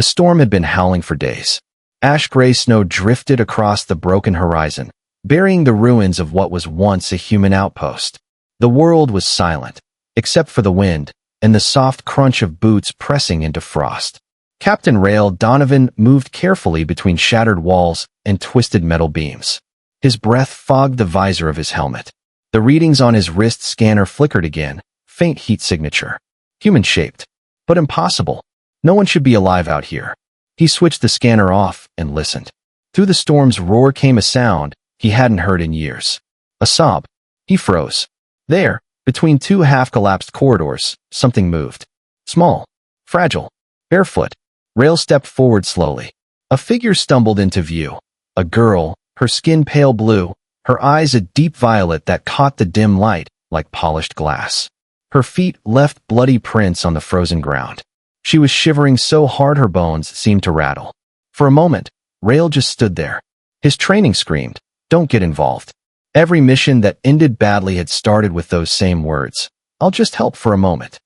The storm had been howling for days. Ash-gray snow drifted across the broken horizon, burying the ruins of what was once a human outpost. The world was silent, except for the wind and the soft crunch of boots pressing into frost. Captain Rail Donovan moved carefully between shattered walls and twisted metal beams. His breath fogged the visor of his helmet. The readings on his wrist scanner flickered again, faint heat signature. Human-shaped, but impossible. No one should be alive out here. He switched the scanner off and listened. Through the storm's roar came a sound he hadn't heard in years. A sob. He froze. There, between two half-collapsed corridors, something moved. Small. Fragile. Barefoot. Rail stepped forward slowly. A figure stumbled into view. A girl, her skin pale blue, her eyes a deep violet that caught the dim light like polished glass. Her feet left bloody prints on the frozen ground. She was shivering so hard her bones seemed to rattle. For a moment, Rail just stood there. His training screamed, "Don't get involved." Every mission that ended badly had started with those same words. "I'll just help for a moment."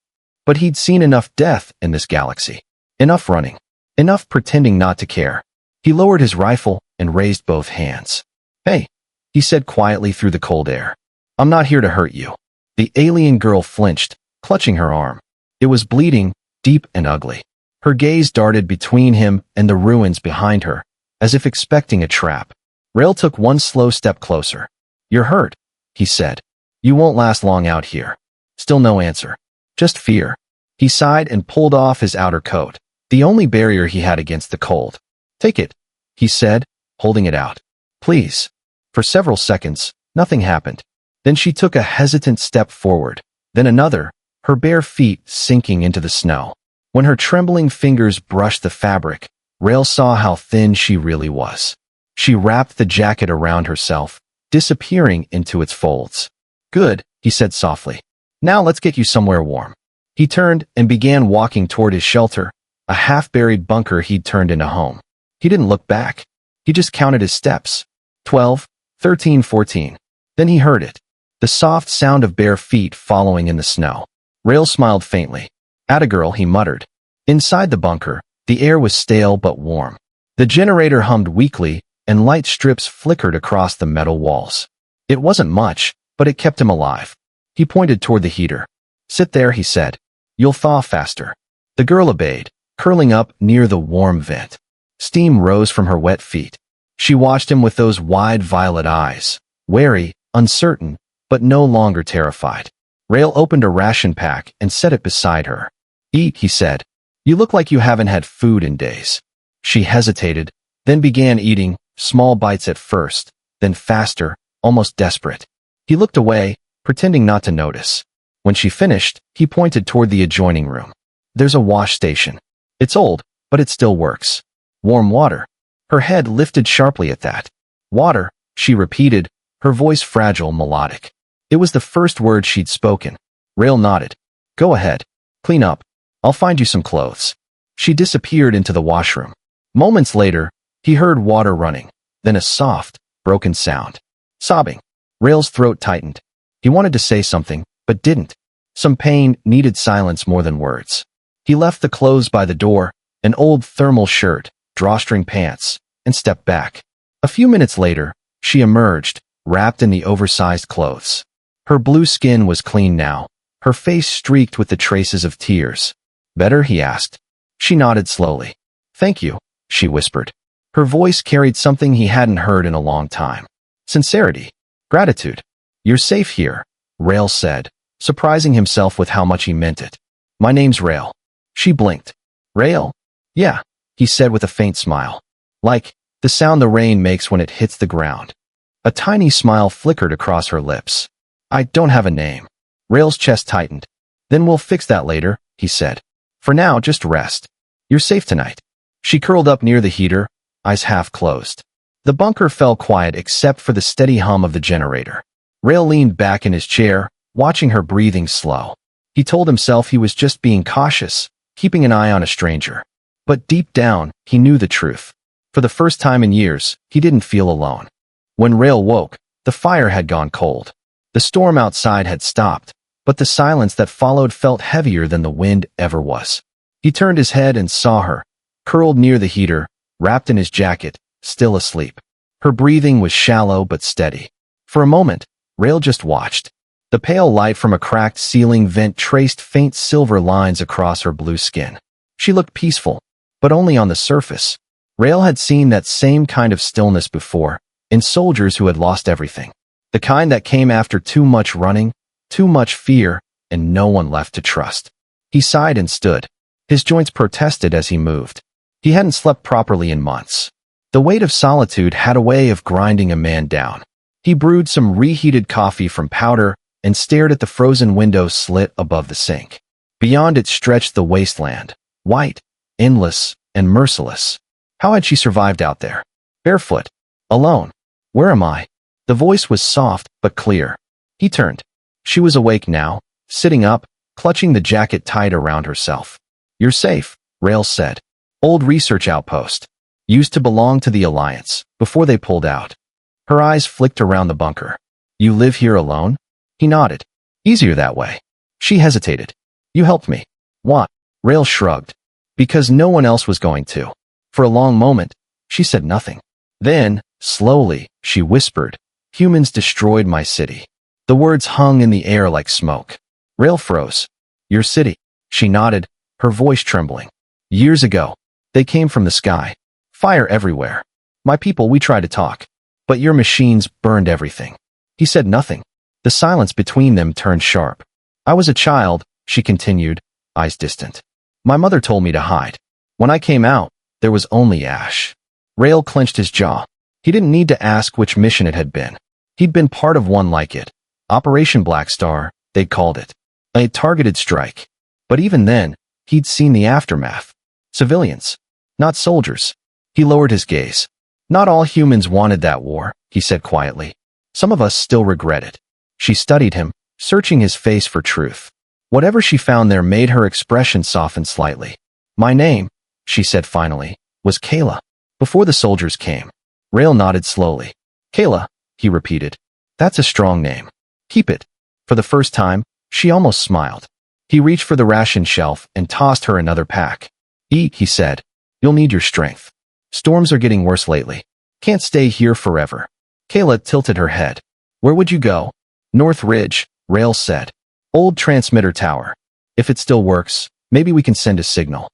But he'd seen enough death in this galaxy. Enough running. Enough pretending not to care. He lowered his rifle and raised both hands. "Hey," he said quietly through the cold air. "I'm not here to hurt you." The alien girl flinched, clutching her arm. It was bleeding, deep and ugly. Her gaze darted between him and the ruins behind her, as if expecting a trap. Rail took one slow step closer. "You're hurt," he said. "You won't last long out here." Still no answer. Just fear. He sighed and pulled off his outer coat, the only barrier he had against the cold. "Take it," he said, holding it out. "Please." For several seconds, nothing happened. Then she took a hesitant step forward, then another, her bare feet sinking into the snow. When her trembling fingers brushed the fabric, Rail saw how thin she really was. She wrapped the jacket around herself, disappearing into its folds. "Good," he said softly. "Now let's get you somewhere warm." He turned and began walking toward his shelter, a half-buried bunker he'd turned into home. He didn't look back. He just counted his steps. 12, 13, 14. Then he heard it. The soft sound of bare feet following in the snow. Rail smiled faintly. "Atta girl," he muttered. Inside the bunker, the air was stale but warm. The generator hummed weakly, and light strips flickered across the metal walls. It wasn't much, but it kept him alive. He pointed toward the heater. "Sit there," he said. "You'll thaw faster." The girl obeyed, curling up near the warm vent. Steam rose from her wet feet. She watched him with those wide violet eyes, wary, uncertain, but no longer terrified. Rail opened a ration pack and set it beside her. "Eat," he said. "You look like you haven't had food in days." She hesitated, then began eating, small bites at first, then faster, almost desperate. He looked away, pretending not to notice. When she finished, he pointed toward the adjoining room. "There's a wash station. It's old, but it still works. Warm water." Her head lifted sharply at that. "Water," she repeated, her voice fragile, melodic. It was the first word she'd spoken. Rail nodded. "Go ahead. Clean up. I'll find you some clothes." She disappeared into the washroom. Moments later, he heard water running, then a soft, broken sound. Sobbing. Rail's throat tightened. He wanted to say something, but didn't. Some pain needed silence more than words. He left the clothes by the door, an old thermal shirt, drawstring pants, and stepped back. A few minutes later, she emerged, wrapped in the oversized clothes. Her blue skin was clean now, her face streaked with the traces of tears. "Better?" he asked. She nodded slowly. "Thank you," she whispered. Her voice carried something he hadn't heard in a long time. Sincerity. Gratitude. "You're safe here," Rail said, surprising himself with how much he meant it. "My name's Rail." She blinked. "Rail?" "Yeah," he said with a faint smile. "Like the sound the rain makes when it hits the ground." A tiny smile flickered across her lips. "I don't have a name." Rail's chest tightened. "Then we'll fix that later," he said. "For now, just rest. You're safe tonight." She curled up near the heater, eyes half closed. The bunker fell quiet except for the steady hum of the generator. Rail leaned back in his chair, watching her breathing slow. He told himself he was just being cautious, keeping an eye on a stranger. But deep down, he knew the truth. For the first time in years, he didn't feel alone. When Rail woke, the fire had gone cold. The storm outside had stopped, but the silence that followed felt heavier than the wind ever was. He turned his head and saw her, curled near the heater, wrapped in his jacket, still asleep. Her breathing was shallow but steady. For a moment, Rail just watched. The pale light from a cracked ceiling vent traced faint silver lines across her blue skin. She looked peaceful, but only on the surface. Rail had seen that same kind of stillness before, in soldiers who had lost everything. The kind that came after too much running, too much fear, and no one left to trust. He sighed and stood. His joints protested as he moved. He hadn't slept properly in months. The weight of solitude had a way of grinding a man down. He brewed some reheated coffee from powder and stared at the frozen window slit above the sink. Beyond it stretched the wasteland, white, endless, and merciless. How had she survived out there? Barefoot. Alone. Where am I? The voice was soft but clear. He turned. She was awake now, sitting up, clutching the jacket tight around herself. You're safe, Rail said. Old research outpost. Used to belong to the Alliance, before they pulled out. Her eyes flicked around the bunker. You live here alone? He nodded. Easier that way. She hesitated. You helped me. What? Rail shrugged. Because no one else was going to. For a long moment, she said nothing. Then, slowly, she whispered, humans destroyed my city. The words hung in the air like smoke. Rail froze. Your city. She nodded, her voice trembling. Years ago. They came from the sky. Fire everywhere. My people, we tried to talk. But your machines burned everything. He said nothing. The silence between them turned sharp. I was a child, she continued, eyes distant. My mother told me to hide. When I came out, there was only ash. Rail clenched his jaw. He didn't need to ask which mission it had been. He'd been part of one like it. Operation Black Star, they'd called it. A targeted strike. But even then, he'd seen the aftermath. Civilians. Not soldiers. He lowered his gaze. Not all humans wanted that war, he said quietly. Some of us still regret it. She studied him, searching his face for truth. Whatever she found there made her expression soften slightly. My name, she said finally, was Kayla. Before the soldiers came. Rail nodded slowly. Kayla, he repeated. That's a strong name. Keep it. For the first time, she almost smiled. He reached for the ration shelf and tossed her another pack. Eat, he said. You'll need your strength. Storms are getting worse lately. Can't stay here forever. Kayla tilted her head. Where would you go? North Ridge, Rail said. Old transmitter tower. If it still works, maybe we can send a signal.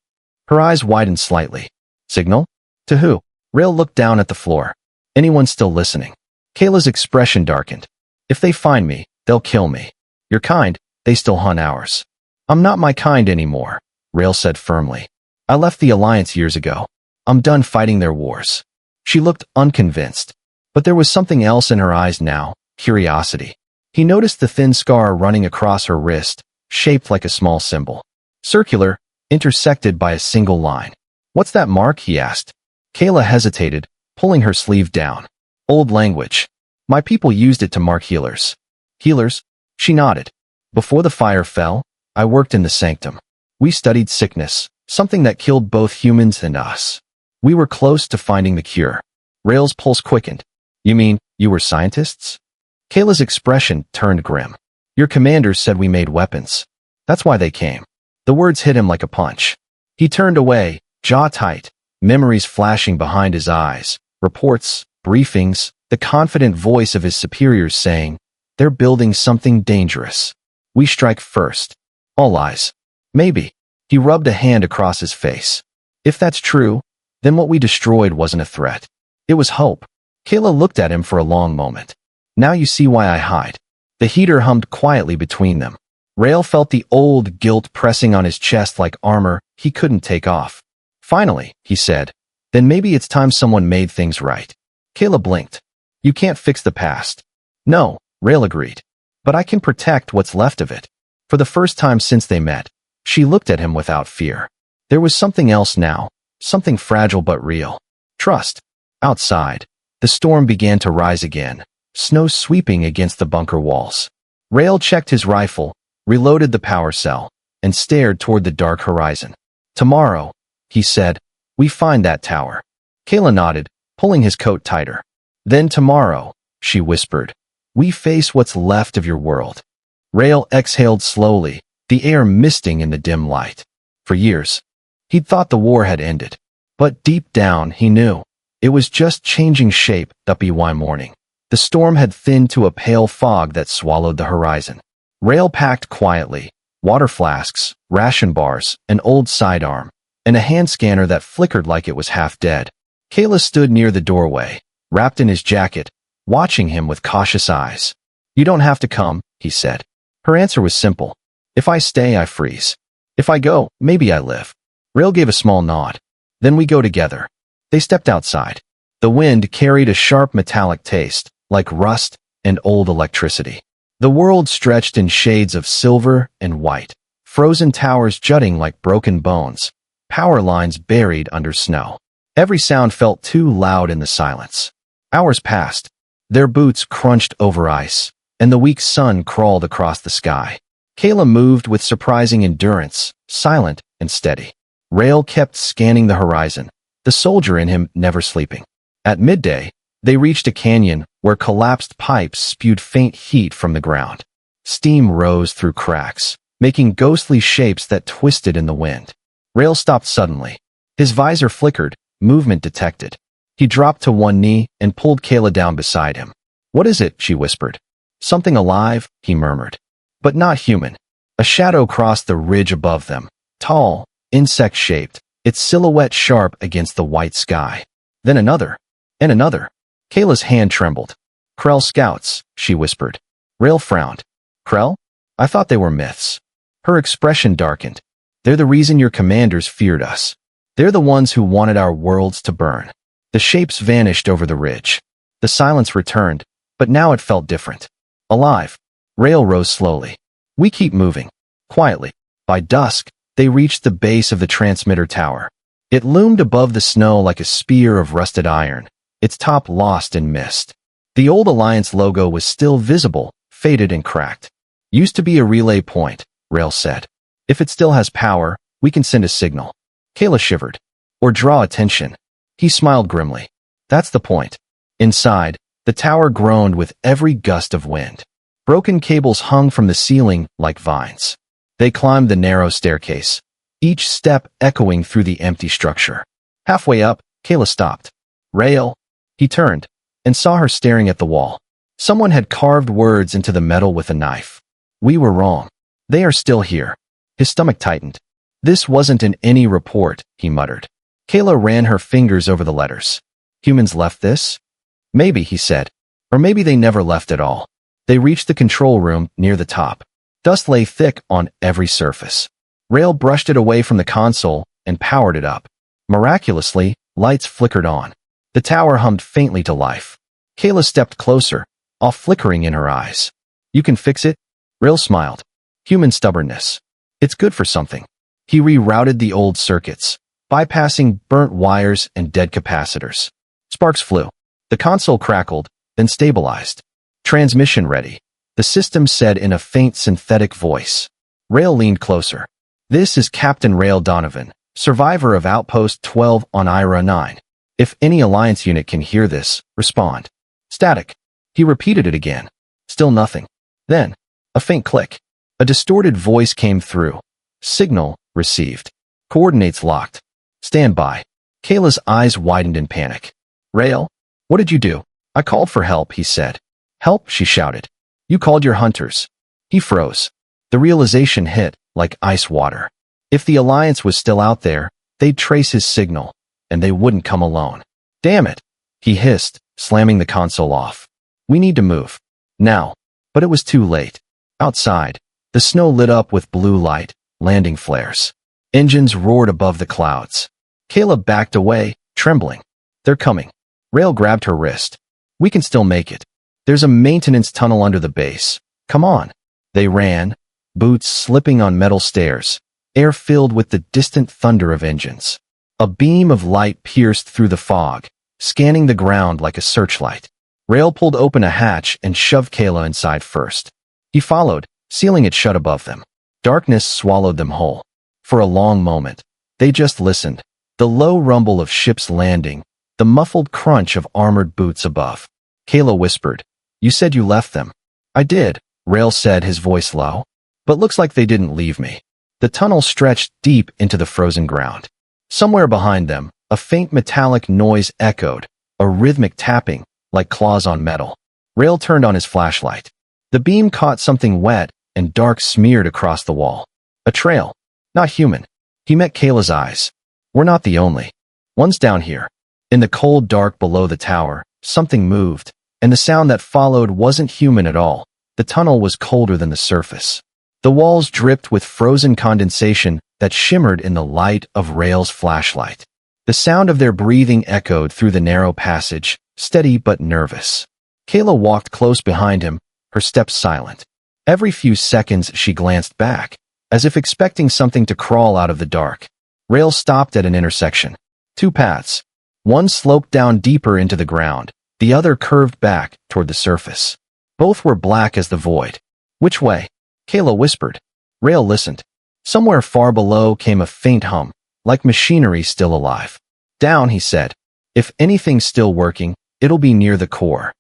Her eyes widened slightly. Signal? To who? Rail looked down at the floor. Anyone still listening? Kayla's expression darkened. If they find me, they'll kill me. Your kind, they still hunt ours. I'm not my kind anymore, Rail said firmly. I left the Alliance years ago. I'm done fighting their wars. She looked unconvinced. But there was something else in her eyes now, curiosity. He noticed the thin scar running across her wrist, shaped like a small symbol. Circular, intersected by a single line. What's that mark? He asked. Kayla hesitated, pulling her sleeve down. Old language. My people used it to mark healers. Healers? She nodded. Before the fire fell, I worked in the sanctum. We studied sickness, something that killed both humans and us. We were close to finding the cure. Rail's pulse quickened. You mean, you were scientists? Kayla's expression turned grim. Your commanders said we made weapons. That's why they came. The words hit him like a punch. He turned away, jaw tight, memories flashing behind his eyes, reports, briefings, the confident voice of his superiors saying, they're building something dangerous. We strike first. All lies. Maybe. He rubbed a hand across his face. If that's true, then what we destroyed wasn't a threat. It was hope. Kayla looked at him for a long moment. Now you see why I hide. The heater hummed quietly between them. Rail felt the old guilt pressing on his chest like armor he couldn't take off. Finally, he said, then maybe it's time someone made things right. Kayla blinked. You can't fix the past. No, Rail agreed. But I can protect what's left of it. For the first time since they met, she looked at him without fear. There was something else now, something fragile but real. Trust. Outside, the storm began to rise again, snow sweeping against the bunker walls. Rail checked his rifle, reloaded the power cell, and stared toward the dark horizon. Tomorrow, he said, we find that tower. Kayla nodded, pulling his coat tighter. Then tomorrow, she whispered, we face what's left of your world. Rail exhaled slowly, the air misting in the dim light. For years, he'd thought the war had ended. But deep down, he knew. It was just changing shape. HFY morning. The storm had thinned to a pale fog that swallowed the horizon. Rail packed quietly, water flasks, ration bars, an old sidearm, and a hand scanner that flickered like it was half dead. Kayla stood near the doorway, wrapped in his jacket, watching him with cautious eyes. "You don't have to come," he said. Her answer was simple. "If I stay, I freeze. If I go, maybe I live." Rail gave a small nod. "Then we go together." They stepped outside. The wind carried a sharp metallic taste, like rust and old electricity. The world stretched in shades of silver and white, frozen towers jutting like broken bones, power lines buried under snow. Every sound felt too loud in the silence. Hours passed. Their boots crunched over ice, and the weak sun crawled across the sky. Kayla moved with surprising endurance, silent and steady. Rail kept scanning the horizon, the soldier in him never sleeping. At midday, they reached a canyon where collapsed pipes spewed faint heat from the ground. Steam rose through cracks, making ghostly shapes that twisted in the wind. Rail stopped suddenly. His visor flickered, movement detected. He dropped to one knee and pulled Kayla down beside him. "What is it?" she whispered. "Something alive," he murmured. "But not human." A shadow crossed the ridge above them, tall, insect-shaped, its silhouette sharp against the white sky. Then another, and another. Kayla's hand trembled. "Krell scouts," she whispered. Rail frowned. "Krell? I thought they were myths." Her expression darkened. "They're the reason your commanders feared us. They're the ones who wanted our worlds to burn." The shapes vanished over the ridge. The silence returned, but now it felt different. Alive. Rail rose slowly. "We keep moving." Quietly. By dusk, they reached the base of the transmitter tower. It loomed above the snow like a spear of rusted iron, its top lost in mist. The old Alliance logo was still visible, faded and cracked. "Used to be a relay point," Rail said. "If it still has power, we can send a signal." Kayla shivered. "Or draw attention." He smiled grimly. "That's the point." Inside, the tower groaned with every gust of wind. Broken cables hung from the ceiling like vines. They climbed the narrow staircase, each step echoing through the empty structure. Halfway up, Kayla stopped. "Rail." He turned and saw her staring at the wall. Someone had carved words into the metal with a knife. "We were wrong. They are still here." His stomach tightened. "This wasn't in any report," he muttered. Kayla ran her fingers over the letters. "Humans left this?" "Maybe," he said. "Or maybe they never left at all." They reached the control room near the top. Dust lay thick on every surface. Rail brushed it away from the console and powered it up. Miraculously, lights flickered on. The tower hummed faintly to life. Kayla stepped closer, all flickering in her eyes. "You can fix it?" Rail smiled. "Human stubbornness. It's good for something." He rerouted the old circuits, bypassing burnt wires and dead capacitors. Sparks flew. The console crackled, then stabilized. "Transmission ready," the system said in a faint synthetic voice. Rail leaned closer. "This is Captain Rail Donovan, survivor of Outpost 12 on Ira 9. If any Alliance unit can hear this, respond." Static. He repeated it again. Still nothing. Then, a faint click. A distorted voice came through. "Signal received. Coordinates locked. Stand by." Kayla's eyes widened in panic. "Rail, what did you do?" "I called for help," he said. "Help?" she shouted. "You called your hunters." He froze. The realization hit like ice water. If the Alliance was still out there, they'd trace his signal, and they wouldn't come alone. "Damn it," he hissed, slamming the console off. "We need to move. Now." But it was too late. Outside, the snow lit up with blue light, landing flares. Engines roared above the clouds. Kayla backed away, trembling. "They're coming." Rail grabbed her wrist. "We can still make it. There's a maintenance tunnel under the base. Come on." They ran, boots slipping on metal stairs, air filled with the distant thunder of engines. A beam of light pierced through the fog, scanning the ground like a searchlight. Rail pulled open a hatch and shoved Kayla inside first. He followed, sealing it shut above them. Darkness swallowed them whole. For a long moment, they just listened. The low rumble of ships landing, the muffled crunch of armored boots above. Kayla whispered, "You said you left them." "I did," Rail said, his voice low. "But looks like they didn't leave me." The tunnel stretched deep into the frozen ground. Somewhere behind them, A faint metallic noise echoed, a rhythmic tapping, like claws on metal. Rail turned on his flashlight. The beam caught something wet and dark smeared across the wall. A trail. Not human. He met Kayla's eyes. We're not the only ones down here. In the cold dark below the tower, something moved, and the sound that followed wasn't human at all. The tunnel was colder than the surface. The walls dripped with frozen condensation that shimmered in the light of Rail's flashlight. The sound of their breathing echoed through the narrow passage, steady but nervous. Kayla walked close behind him, her steps silent. Every few seconds she glanced back, as if expecting something to crawl out of the dark. Rail stopped at an intersection. Two paths. One sloped down deeper into the ground, the other curved back toward the surface. Both were black as the void. Which way? Kayla whispered. Rail listened. Somewhere far below came a faint hum, like machinery still alive. Down, he said. If anything's still working, it'll be near the core.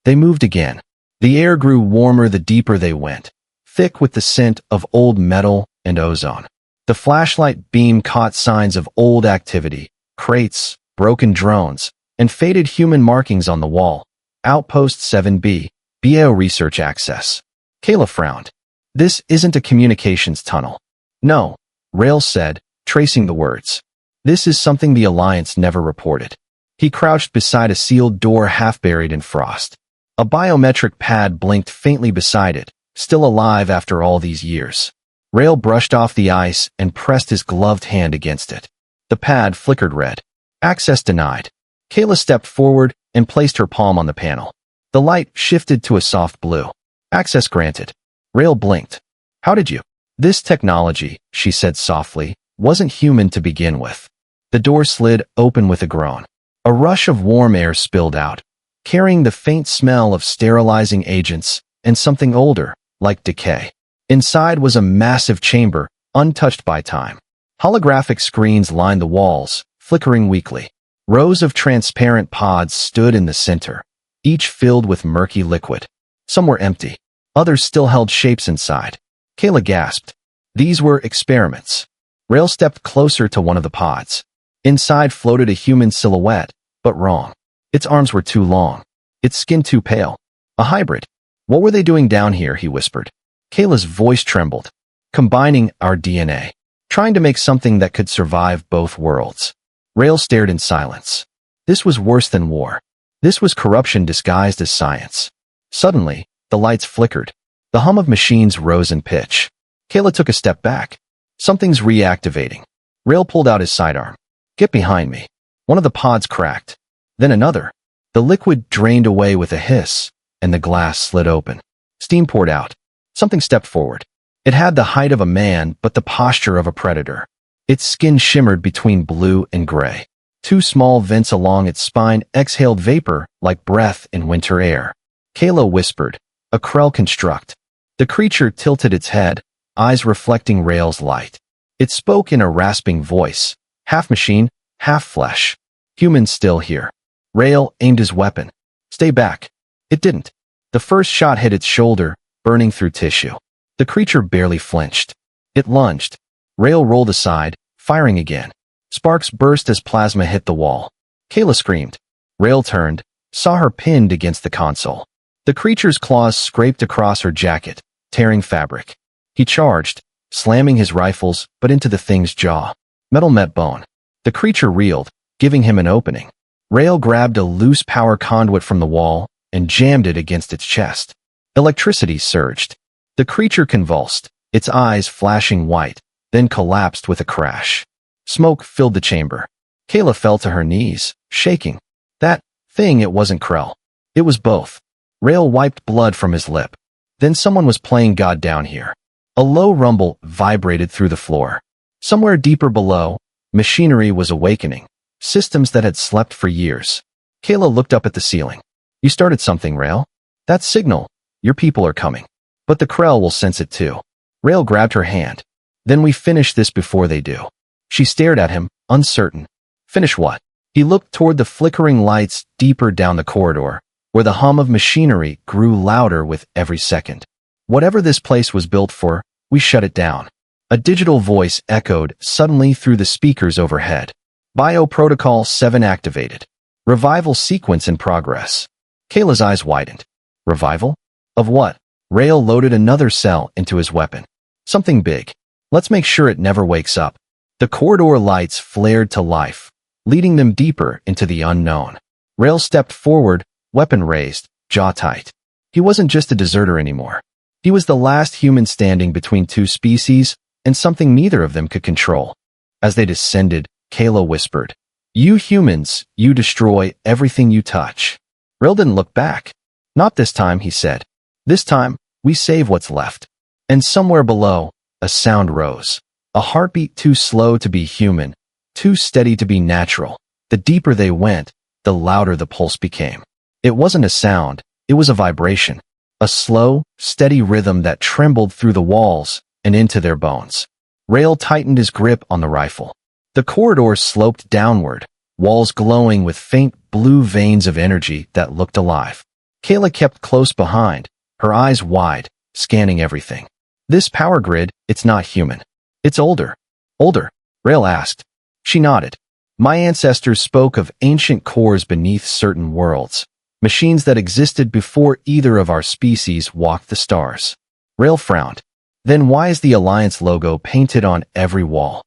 They moved again. The air grew warmer the deeper they went, thick with the scent of old metal and ozone. The flashlight beam caught signs of old activity, crates, broken drones, and faded human markings on the wall. Outpost 7B, BAO research access. Kayla frowned. This isn't a communications tunnel. No, Rail said, tracing the words. This is something the Alliance never reported. He crouched beside a sealed door half buried in frost. A biometric pad blinked faintly beside it, still alive after all these years. Rail brushed off the ice and pressed his gloved hand against it. The pad flickered red. Access denied. Kayla stepped forward and placed her palm on the panel. The light shifted to a soft blue. Access granted. Rail blinked. How did you? This technology, she said softly, wasn't human to begin with. The door slid open with a groan. A rush of warm air spilled out, carrying the faint smell of sterilizing agents and something older, like decay. Inside was a massive chamber, untouched by time. Holographic screens lined the walls, flickering weakly. Rows of transparent pods stood in the center, each filled with murky liquid. Some were empty. Others still held shapes inside. Kayla gasped. These were experiments. Rail stepped closer to one of the pods. Inside floated a human silhouette, but wrong. Its arms were too long. Its skin too pale. A hybrid. What were they doing down here, he whispered. Kayla's voice trembled. Combining our DNA. Trying to make something that could survive both worlds. Rail stared in silence. This was worse than war. This was corruption disguised as science. Suddenly, the lights flickered. The hum of machines rose in pitch. Kayla took a step back. Something's reactivating. Rail pulled out his sidearm. Get behind me. One of the pods cracked. Then another. The liquid drained away with a hiss, and the glass slid open. Steam poured out. Something stepped forward. It had the height of a man, but the posture of a predator. Its skin shimmered between blue and gray. Two small vents along its spine exhaled vapor like breath in winter air. Kayla whispered, a Krell construct. The creature tilted its head, eyes reflecting Rail's light. It spoke in a rasping voice, half machine, half flesh. Humans still here. Rail aimed his weapon. Stay back. It didn't. The first shot hit its shoulder, burning through tissue. The creature barely flinched. It lunged. Rail rolled aside, firing again. Sparks burst as plasma hit the wall. Kayla screamed. Rail turned, saw her pinned against the console. The creature's claws scraped across her jacket, tearing fabric. He charged, slamming his rifles, but into the thing's jaw. Metal met bone. The creature reeled, giving him an opening. Rail grabbed a loose power conduit from the wall and jammed it against its chest. Electricity surged. The creature convulsed, its eyes flashing white, then collapsed with a crash. Smoke filled the chamber. Kayla fell to her knees, shaking. That thing, it wasn't Krell. It was both. Rail wiped blood from his lip. Then someone was playing God down here. A low rumble vibrated through the floor. Somewhere deeper below, machinery was awakening. Systems that had slept for years. Kayla looked up at the ceiling. You started something, Rail. That signal. Your people are coming. But the Krell will sense it too. Rail grabbed her hand. Then we finish this before they do. She stared at him, uncertain. Finish what? He looked toward the flickering lights deeper down the corridor, where the hum of machinery grew louder with every second. Whatever this place was built for, we shut it down. A digital voice echoed suddenly through the speakers overhead. Bioprotocol 7 activated. Revival sequence in progress. Kayla's eyes widened. Revival? Of what? Rael loaded another cell into his weapon. Something big. Let's make sure it never wakes up. The corridor lights flared to life, leading them deeper into the unknown. Rael stepped forward, weapon raised, jaw tight. He wasn't just a deserter anymore. He was the last human standing between two species, and something neither of them could control. As they descended, Kayla whispered, "You humans, you destroy everything you touch." Rael didn't look back. "Not this time," he said. "This time, we save what's left." And somewhere below, a sound rose. A heartbeat too slow to be human, too steady to be natural. The deeper they went, the louder the pulse became. It wasn't a sound, it was a vibration. A slow, steady rhythm that trembled through the walls and into their bones. Rael tightened his grip on the rifle. The corridor sloped downward, walls glowing with faint blue veins of energy that looked alive. Kayla kept close behind, her eyes wide, scanning everything. "This power grid, it's not human. It's older." "Older?" Rael asked. She nodded. "My ancestors spoke of ancient cores beneath certain worlds, machines that existed before either of our species walked the stars." Rael frowned. "Then why is the Alliance logo painted on every wall?"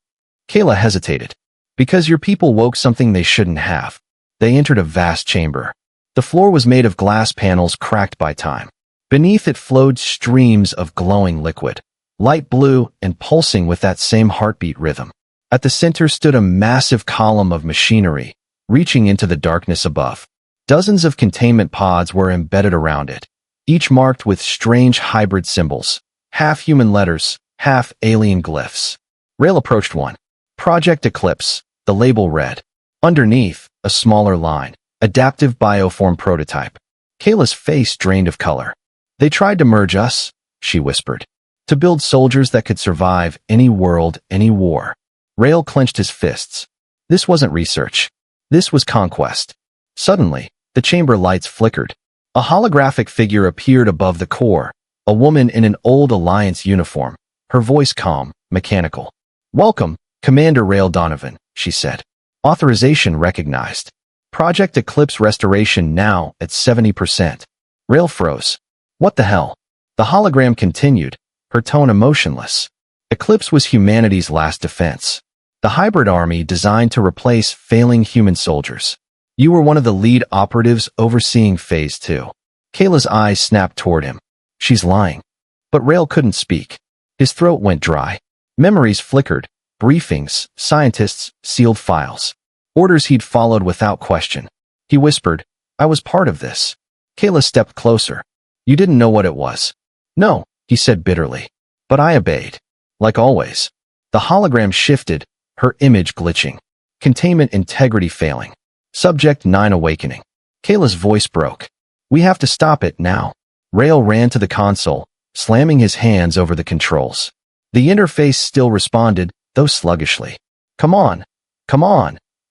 Kayla hesitated. "Because your people woke something they shouldn't have." They entered a vast chamber. The floor was made of glass panels cracked by time. Beneath it flowed streams of glowing liquid, light blue and pulsing with that same heartbeat rhythm. At the center stood a massive column of machinery, reaching into the darkness above. Dozens of containment pods were embedded around it, each marked with strange hybrid symbols, half human letters, half alien glyphs. Rael approached one. Project Eclipse, the label read. Underneath, a smaller line, Adaptive Bioform Prototype. Kayla's face drained of color. "They tried to merge us," she whispered. "To build soldiers that could survive any world, any war." Rael clenched his fists. This wasn't research. This was conquest. Suddenly, the chamber lights flickered. A holographic figure appeared above the core, a woman in an old Alliance uniform, her voice calm, mechanical. "Welcome, Commander Rael Donovan," she said. "Authorization recognized. Project Eclipse restoration now at 70%. Rael froze. "What the hell?" The hologram continued, her tone emotionless. "Eclipse was humanity's last defense. The hybrid army designed to replace failing human soldiers. You were one of the lead operatives overseeing Phase 2. Kayla's eyes snapped toward him. She's lying. But Rael couldn't speak. His throat went dry. Memories flickered. Briefings, scientists, sealed files. Orders he'd followed without question. He whispered, "I was part of this." Kayla stepped closer. "You didn't know what it was." "No," he said bitterly. "But I obeyed. Like always." The hologram shifted, her image glitching. Containment integrity failing. Subject 9 awakening. Kayla's voice broke. "We have to stop it now." Rael ran to the console, slamming his hands over the controls. The interface still responded, though sluggishly. Come on,"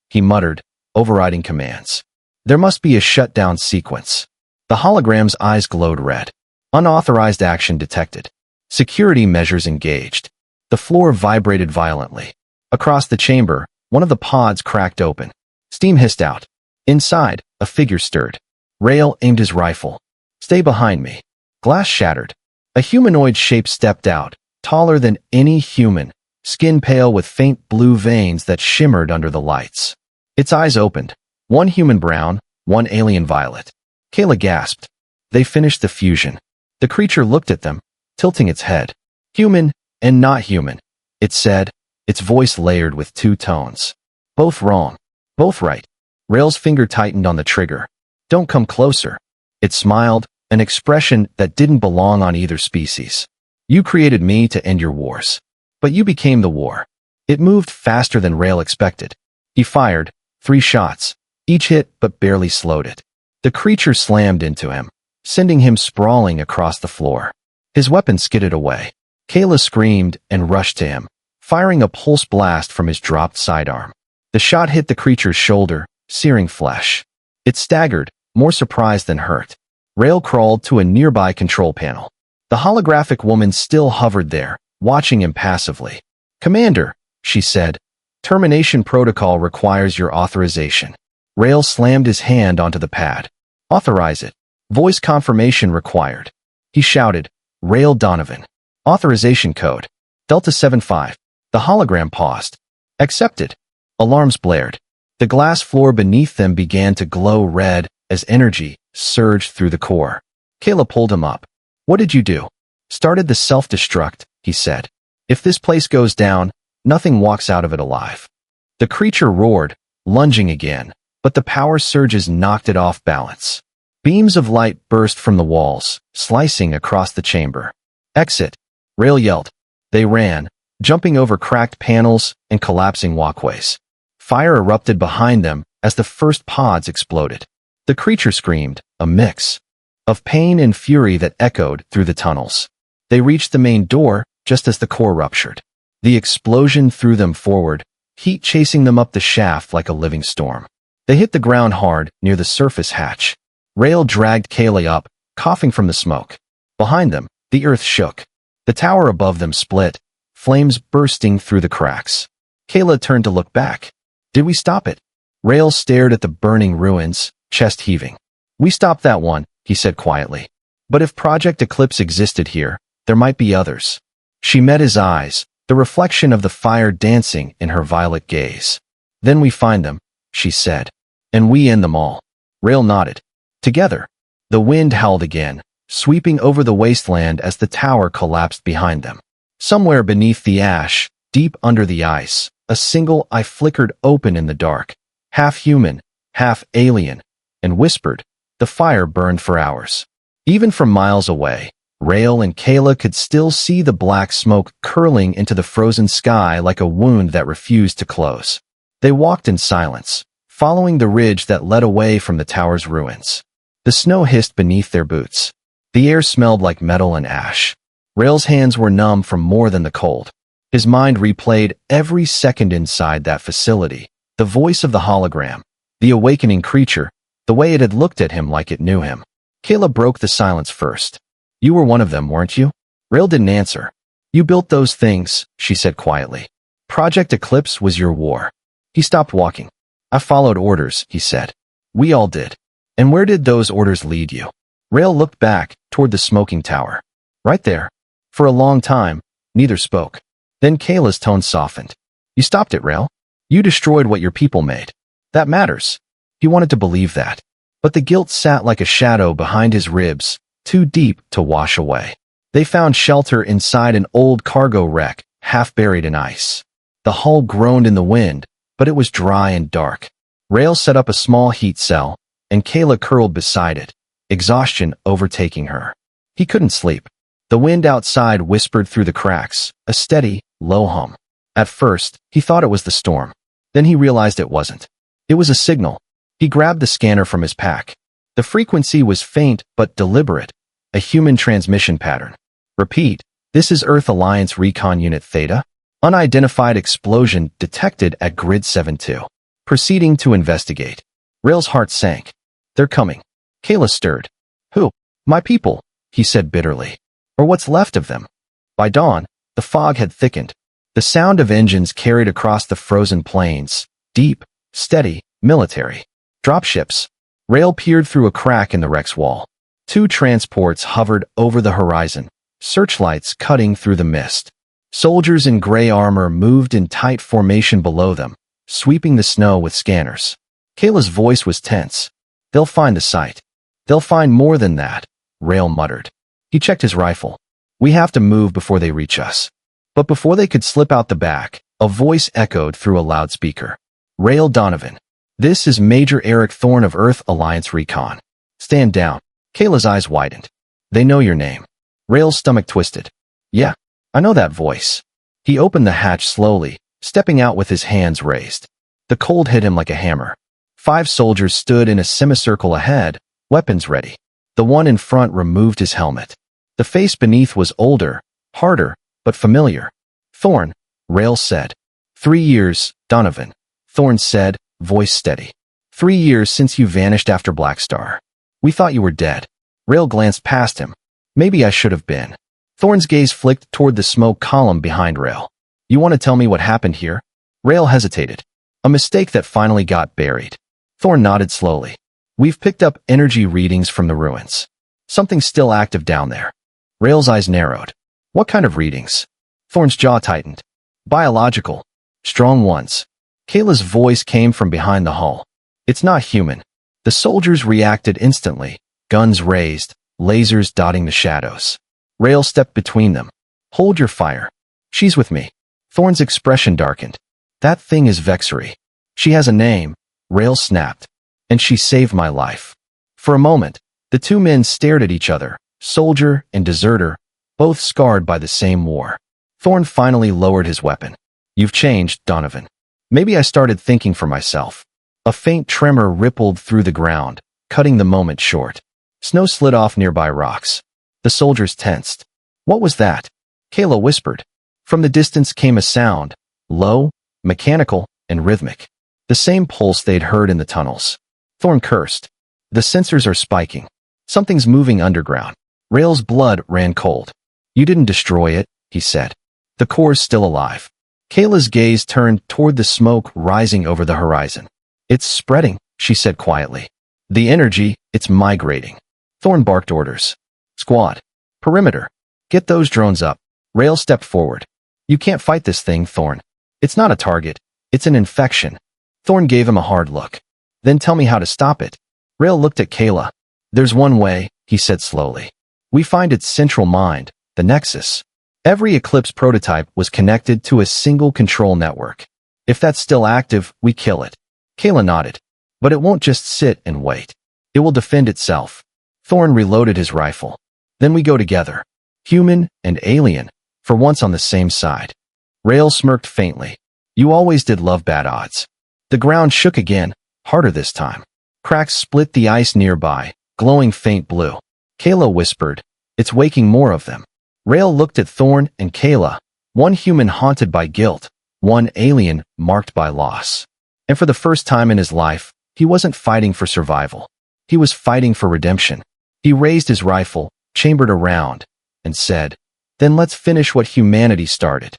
he muttered, overriding commands. "There must be a shutdown sequence." The hologram's eyes glowed red. Unauthorized action detected. Security measures engaged. The floor vibrated violently. Across the chamber, one of the pods cracked open. Steam hissed out. Inside, a figure stirred. Rael aimed his rifle. "Stay behind me." Glass shattered. A humanoid shape stepped out, taller than any human, skin pale with faint blue veins that shimmered under the lights. Its eyes opened. One human brown, one alien violet. Kayla gasped. They finished the fusion. The creature looked at them, tilting its head. "Human and not human," it said, its voice layered with two tones. "Both wrong. Both right." Rael's finger tightened on the trigger. "Don't come closer." It smiled, an expression that didn't belong on either species. "You created me to end your wars. But you became the war." It moved faster than Rael expected. He fired, 3 shots. Each hit but barely slowed it. The creature slammed into him, sending him sprawling across the floor. His weapon skidded away. Kayla screamed and rushed to him, firing a pulse blast from his dropped sidearm. The shot hit the creature's shoulder, searing flesh. It staggered, more surprised than hurt. Rael crawled to a nearby control panel. The holographic woman still hovered there, watching him passively. "Commander," she said, Termination protocol requires your authorization. Rail slammed his hand onto the pad. Authorize it. Voice confirmation required. He shouted, Rail Donovan. Authorization code. Delta 75. The hologram paused. Accepted. Alarms blared. The glass floor beneath them began to glow red as energy surged through the core. Kayla pulled him up. What did you do? Started the self-destruct, he said. If this place goes down, nothing walks out of it alive. The creature roared, lunging again, but the power surges knocked it off balance. Beams of light burst from the walls, slicing across the chamber. Exit, Rail yelled. They ran, jumping over cracked panels and collapsing walkways. Fire erupted behind them as the first pods exploded. The creature screamed, a mix of pain and fury that echoed through the tunnels. They reached the main door just as the core ruptured. The explosion threw them forward, heat chasing them up the shaft like a living storm. They hit the ground hard near the surface hatch. Rail dragged Kayla up, coughing from the smoke. Behind them, the earth shook. The tower above them split, flames bursting through the cracks. Kayla turned to look back. Did we stop it? Rail stared at the burning ruins, chest heaving. We stopped that one, he said quietly. But if Project Eclipse existed here, there might be others. She met his eyes, the reflection of the fire dancing in her violet gaze. Then we find them, she said. And we end them all. Rail nodded. Together. The wind howled again, sweeping over the wasteland as the tower collapsed behind them. Somewhere beneath the ash, deep under the ice, a single eye flickered open in the dark, half human, half alien, and whispered. The fire burned for hours. Even from miles away, Rail and Kayla could still see the black smoke curling into the frozen sky like a wound that refused to close. They walked in silence, following the ridge that led away from the tower's ruins. The snow hissed beneath their boots. The air smelled like metal and ash. Rail's hands were numb from more than the cold. His mind replayed every second inside that facility, the voice of the hologram, the awakening creature, the way it had looked at him like it knew him. Kayla broke the silence first. You were one of them, weren't you? Rail didn't answer. You built those things, she said quietly. Project Eclipse was your war. He stopped walking. I followed orders, he said. We all did. And where did those orders lead you? Rail looked back toward the smoking tower. Right there. For a long time, neither spoke. Then Kayla's tone softened. You stopped it, Rail. You destroyed what your people made. That matters. He wanted to believe that. But the guilt sat like a shadow behind his ribs, too deep to wash away. They found shelter inside an old cargo wreck, half buried in ice. The hull groaned in the wind, but it was dry and dark. Rail set up a small heat cell, and Kayla curled beside it, exhaustion overtaking her. He couldn't sleep. The wind outside whispered through the cracks, a steady, low hum. At first, he thought it was the storm. Then he realized it wasn't. It was a signal. He grabbed the scanner from his pack. The frequency was faint but deliberate, a human transmission pattern. Repeat, this is Earth Alliance Recon Unit Theta. Unidentified explosion detected at Grid 7-2. Proceeding to investigate. Rail's heart sank. They're coming. Kayla stirred. Who? My people, he said bitterly. Or what's left of them. By dawn, the fog had thickened. The sound of engines carried across the frozen plains, deep, steady, military. Dropships. Rail peered through a crack in the wreck's wall. 2 transports hovered over the horizon, searchlights cutting through the mist. Soldiers in gray armor moved in tight formation below them, sweeping the snow with scanners. Kayla's voice was tense. They'll find the site. They'll find more than that, Rail muttered. He checked his rifle. We have to move before they reach us. But before they could slip out the back, a voice echoed through a loudspeaker. Rail Donovan. This is Major Eric Thorne of Earth Alliance Recon. Stand down. Kayla's eyes widened. They know your name. Rail's stomach twisted. Yeah, I know that voice. He opened the hatch slowly, stepping out with his hands raised. The cold hit him like a hammer. 5 soldiers stood in a semicircle ahead, weapons ready. The one in front removed his helmet. The face beneath was older, harder, but familiar. Thorne, Rail said. 3 years, Donovan. Thorne said, voice steady. 3 years since you vanished after Black Star. We thought you were dead. Rail glanced past him. Maybe I should have been. Thorne's gaze flicked toward the smoke column behind Rail. You want to tell me what happened here? Rail hesitated. A mistake that finally got buried. Thorn nodded slowly. We've picked up energy readings from the ruins. Something's still active down there. Rail's eyes narrowed. What kind of readings? Thorn's jaw tightened. Biological. Strong ones. Kayla's voice came from behind the hull. It's not human. The soldiers reacted instantly, guns raised, lasers dotting the shadows. Rail stepped between them. Hold your fire. She's with me. Thorn's expression darkened. That thing is Vexery. She has a name, Rail snapped. And she saved my life. For a moment, the two men stared at each other, soldier and deserter, both scarred by the same war. Thorn finally lowered his weapon. You've changed, Donovan. Maybe I started thinking for myself. A faint tremor rippled through the ground, cutting the moment short. Snow slid off nearby rocks. The soldiers tensed. What was that? Kayla whispered. From the distance came a sound, low, mechanical, and rhythmic. The same pulse they'd heard in the tunnels. Thorn cursed. The sensors are spiking. Something's moving underground. Rail's blood ran cold. You didn't destroy it, he said. The core's still alive. Kayla's gaze turned toward the smoke rising over the horizon. It's spreading, she said quietly. The energy, it's migrating. Thorn barked orders. Squad. Perimeter. Get those drones up. Rail stepped forward. You can't fight this thing, Thorn. It's not a target. It's an infection. Thorn gave him a hard look. Then tell me how to stop it. Rail looked at Kayla. There's one way, he said slowly. We find its central mind, the Nexus. Every Eclipse prototype was connected to a single control network. If that's still active, we kill it. Kayla nodded. But it won't just sit and wait. It will defend itself. Thorn reloaded his rifle. Then we go together. Human and alien, for once on the same side. Rail smirked faintly. You always did love bad odds. The ground shook again, harder this time. Cracks split the ice nearby, glowing faint blue. Kayla whispered, it's waking more of them. Rail looked at Thorn and Kayla, one human haunted by guilt, one alien marked by loss. And for the first time in his life, he wasn't fighting for survival. He was fighting for redemption. He raised his rifle, chambered a round, and said, then let's finish what humanity started.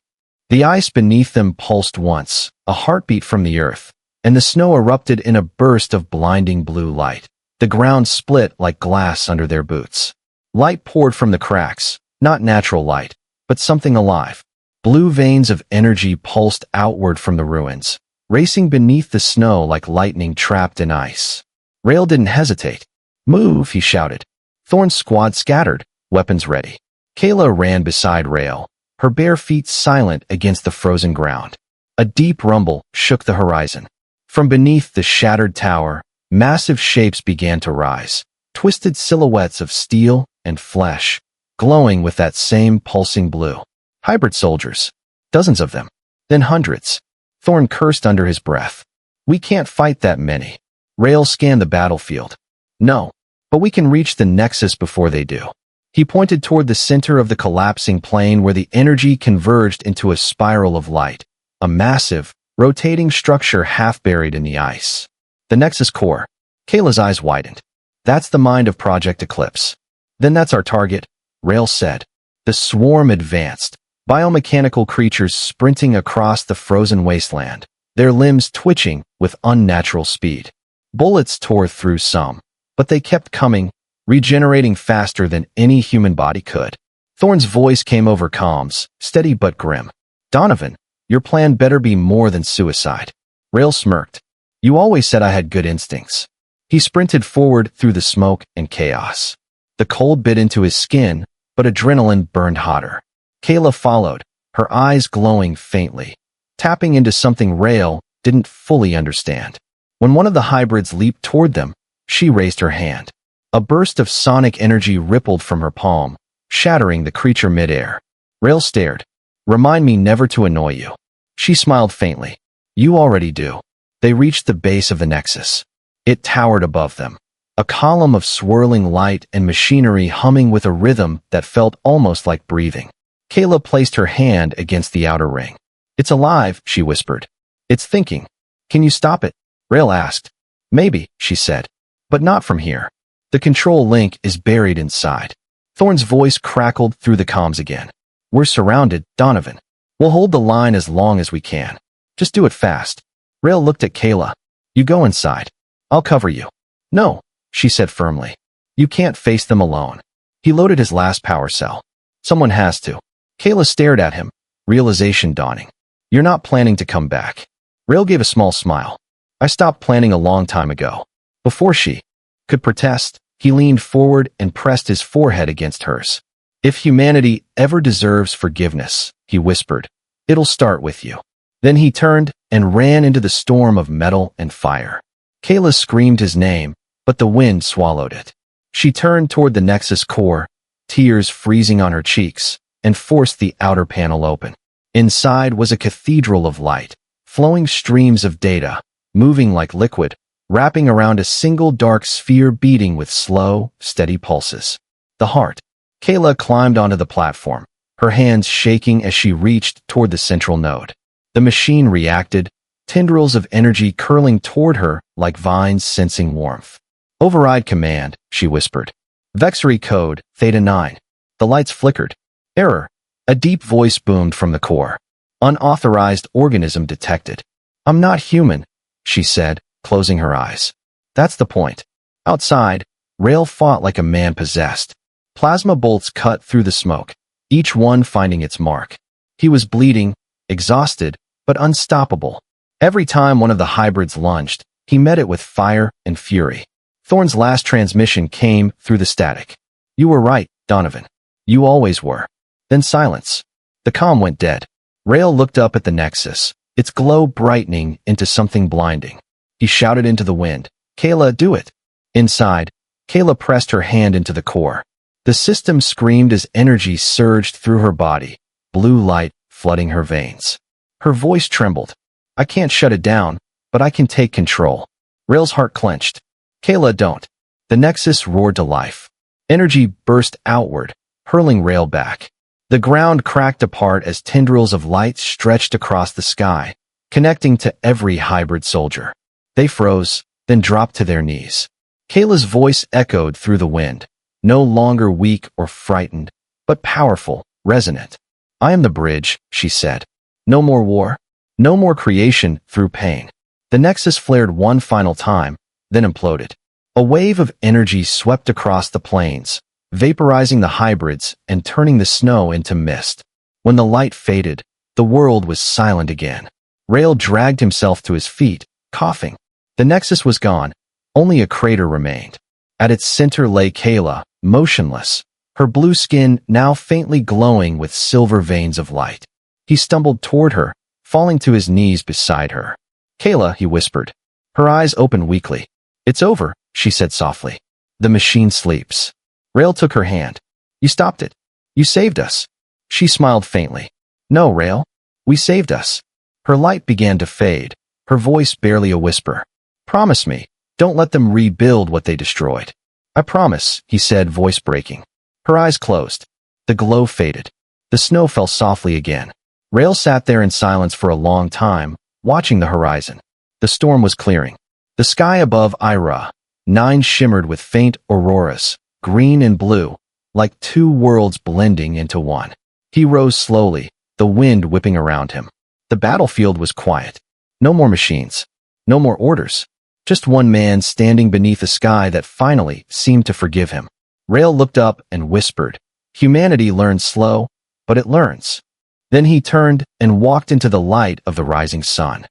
The ice beneath them pulsed once, a heartbeat from the earth, and the snow erupted in a burst of blinding blue light. The ground split like glass under their boots. Light poured from the cracks, not natural light, but something alive. Blue veins of energy pulsed outward from the ruins, racing beneath the snow like lightning trapped in ice. Rail didn't hesitate. Move, he shouted. Thorn's squad scattered, weapons ready. Kayla ran beside Rail, her bare feet silent against the frozen ground. A deep rumble shook the horizon. From beneath the shattered tower, massive shapes began to rise, twisted silhouettes of steel and flesh, glowing with that same pulsing blue. Hybrid soldiers. Dozens of them. Then hundreds. Thorn cursed under his breath. We can't fight that many. Rail scanned the battlefield. No, but we can reach the Nexus before they do. He pointed toward the center of the collapsing plain where the energy converged into a spiral of light, a massive, rotating structure half buried in the ice. The Nexus core. Kayla's eyes widened. That's the mind of Project Eclipse. Then that's our target, Rail said. The swarm advanced, biomechanical creatures sprinting across the frozen wasteland, their limbs twitching with unnatural speed. Bullets tore through some, but they kept coming, regenerating faster than any human body could. Thorn's voice came over comms, steady but grim. Donovan, your plan better be more than suicide. Rail smirked. You always said I had good instincts. He sprinted forward through the smoke and chaos. The cold bit into his skin, but adrenaline burned hotter. Kayla followed, her eyes glowing faintly, tapping into something Rail didn't fully understand. When one of the hybrids leaped toward them, she raised her hand. A burst of sonic energy rippled from her palm, shattering the creature midair. Rail stared. Remind me never to annoy you. She smiled faintly. You already do. They reached the base of the Nexus. It towered above them. A column of swirling light and machinery humming with a rhythm that felt almost like breathing. Kayla placed her hand against the outer ring. It's alive, she whispered. It's thinking. Can you stop it? Rail asked. Maybe, she said. But not from here. The control link is buried inside. Thorn's voice crackled through the comms again. We're surrounded, Donovan. We'll hold the line as long as we can. Just do it fast. Rail looked at Kayla. You go inside. I'll cover you. No, she said firmly. You can't face them alone. He loaded his last power cell. Someone has to. Kayla stared at him, realization dawning. You're not planning to come back. Rail gave a small smile. I stopped planning a long time ago. Before she could protest, he leaned forward and pressed his forehead against hers. If humanity ever deserves forgiveness, he whispered, it'll start with you. Then he turned and ran into the storm of metal and fire. Kayla screamed his name, but the wind swallowed it. She turned toward the Nexus core, tears freezing on her cheeks, and forced the outer panel open. Inside was a cathedral of light, flowing streams of data, moving like liquid, wrapping around a single dark sphere beating with slow, steady pulses. The heart. Kayla climbed onto the platform, her hands shaking as she reached toward the central node. The machine reacted, tendrils of energy curling toward her like vines sensing warmth. Override command, she whispered. Vexary code, Theta 9. The lights flickered. Error. A deep voice boomed from the core. Unauthorized organism detected. I'm not human, she said, closing her eyes. That's the point. Outside, Rail fought like a man possessed. Plasma bolts cut through the smoke, each one finding its mark. He was bleeding, exhausted, but unstoppable. Every time one of the hybrids lunged, he met it with fire and fury. Thorn's last transmission came through the static. You were right, Donovan. You always were. Then silence. The comm went dead. Rail looked up at the Nexus, its glow brightening into something blinding. He shouted into the wind, Kayla, do it. Inside, Kayla pressed her hand into the core. The system screamed as energy surged through her body, blue light flooding her veins. Her voice trembled. I can't shut it down, but I can take control. Rail's heart clenched. Kayla, don't. The Nexus roared to life. Energy burst outward, hurling Rail back. The ground cracked apart as tendrils of light stretched across the sky, connecting to every hybrid soldier. They froze, then dropped to their knees. Kayla's voice echoed through the wind, no longer weak or frightened, but powerful, resonant. I am the bridge, she said. No more war. No more creation through pain. The Nexus flared one final time, then imploded. A wave of energy swept across the plains, vaporizing the hybrids and turning the snow into mist. When the light faded, the world was silent again. Rail dragged himself to his feet, coughing. The Nexus was gone. Only a crater remained. At its center lay Kayla, motionless, her blue skin now faintly glowing with silver veins of light. He stumbled toward her, falling to his knees beside her. Kayla, he whispered. Her eyes opened weakly. It's over, she said softly. The machine sleeps. Rail took her hand. You stopped it. You saved us. She smiled faintly. No, Rail. We saved us. Her light began to fade, her voice barely a whisper. Promise me, don't let them rebuild what they destroyed. I promise, he said, voice breaking. Her eyes closed. The glow faded. The snow fell softly again. Rail sat there in silence for a long time, watching the horizon. The storm was clearing. The sky above Ira, 9 shimmered with faint auroras, green and blue, like two worlds blending into one. He rose slowly, the wind whipping around him. The battlefield was quiet. No more machines. No more orders. Just one man standing beneath a sky that finally seemed to forgive him. Rail looked up and whispered, Humanity learns slow, but it learns. Then he turned and walked into the light of the rising sun.